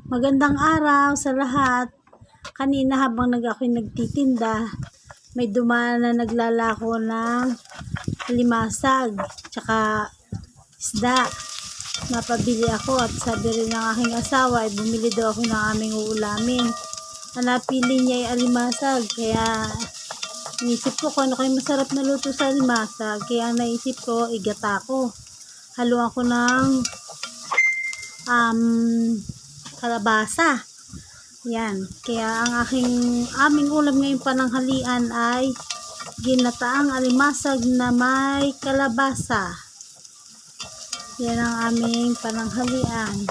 Magandang araw sa lahat. Kanina habang ako'y nagtitinda, may dumaan na naglalako ng limasag, tsaka isda. Napabili ako at sabi rin ng aking asawa ay bumili daw ako ng aming uulamin. Ang napili niya ay alimasag, kaya naisip ko kung ano kayo masarap na luto sa alimasag. Kaya naisip ko, igata ko. Haluan ko ng kalabasa. Yan. Kaya ang aming ulam ngayong pananghalian ay ginataang alimasag na may kalabasa. Yan ang aming pananghalian.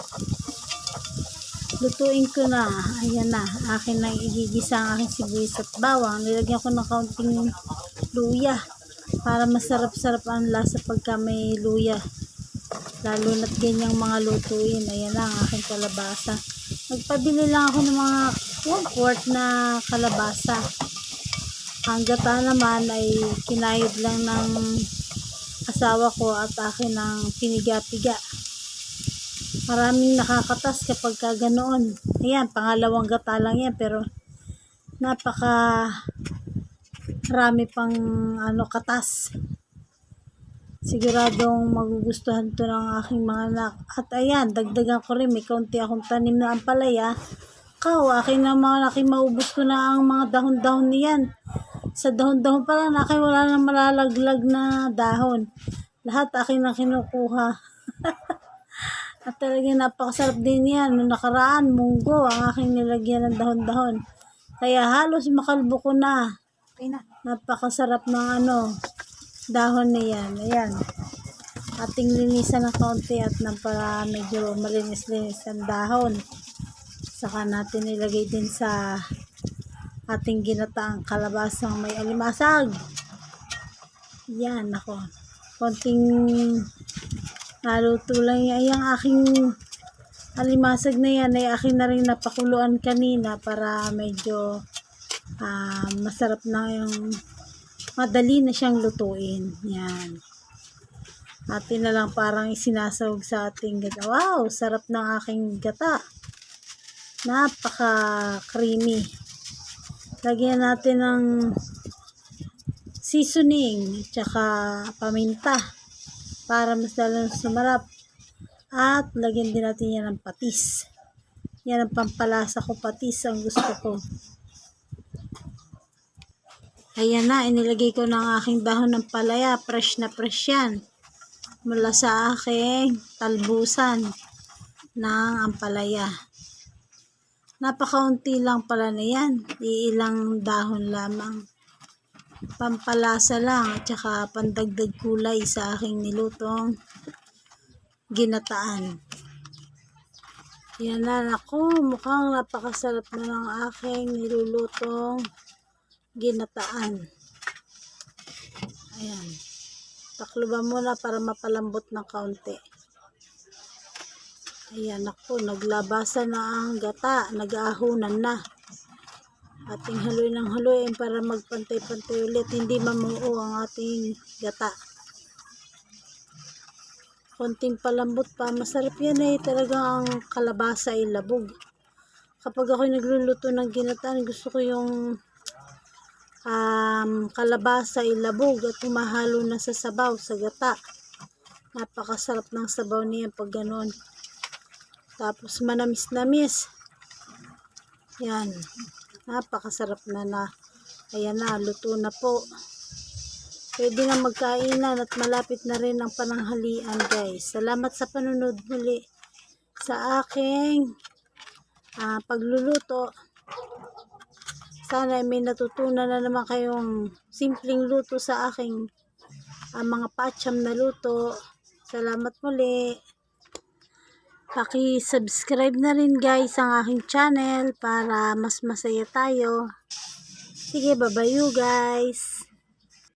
Lutuin ko na. Ayan na. Akin na igigisa ang aking sibuyas at bawang. Nilagyan ko ng kaunting luya para masarap-sarap ang lasa pagka may luya. Lalo na't ganyang mga lutuin. Ayan lang ang aking kalabasa. Nagpabili lang ako ng mga 1 quart na kalabasa. Ang gata naman ay kinayod lang ng asawa ko at akin ng piniga-piga. Maraming nakakatas kapag ganoon. Ayan, pangalawang gata lang yan, pero napaka marami pang katas. Siguradong magugustuhan to ng aking mga anak. At ayan, dagdagan ko rin, may kaunti akong tanim na ampalaya. Akin na mga aking maubos ko na ang mga dahon-dahon niyan. Sa dahon-dahon pa lang, aking wala na malalaglag na dahon. Lahat akin na kinukuha. At talagang napakasarap din yan. Noong nakaraan, munggo ang aking nilagyan ng dahon-dahon. Kaya halos makalbo ko na. Napakasarap ng dahon na yan. Ayan. Ating linisan ng kaunti at para medyo malinis-linis ang dahon. Saka natin ilagay din sa ating ginataang kalabasang may alimasag. Yan ako. Konting naluto lang yan. Yung aking alimasag na yan ay akin na rin napakuluan kanina para medyo masarap na yung madali na siyang lutuin. Yan. Atin na lang parang isinasawag sa ating gata. Wow! Sarap ng aking gata. Napaka creamy. Lagyan natin ng seasoning tsaka paminta para mas lalong sumarap. At lagyan din natin yan ng patis. Yan ang pampalasa ko, patis ang gusto ko. Ayan na, inilagay ko ng aking dahon ng palaya. Fresh na fresh yan. Mula sa aking talbusan ng ampalaya. Napakaunti lang pala na yan. Iilang dahon lamang. Pampalasa lang at saka pandagdag kulay sa aking nilutong ginataan. Yan na ako. Mukhang napakasarap na ng aking nilulutong ginataan. Ayan. Takluban muna para mapalambot ng kaunti. Ayan ako, naglabasa na ang gata, nag-aahunan na. Ating haluin ng haluin para magpantay-pantay ulit, hindi mamuo ang ating gata. Konting palambot pa, masarap yan talagang ang kalabasa ay labog. Kapag ako'y nagluluto ng ginataan, gusto ko yung kalabasa ay labog at humahalo na sa sabaw, sa gata. Napakasarap ng sabaw niya pag ganoon. Tapos manamis-namis. Yan. Napakasarap na. Ayan na, luto na po. Pwede na magkainan at malapit na rin ang pananghalian, guys. Salamat sa panunod muli sa aking pagluluto. Sana may natutunan na naman kayong simpleng luto sa aking mga patsyam na luto. Salamat muli. Paki-subscribe na rin, guys, ang aking channel para mas masaya tayo. Sige, bye-bye you guys.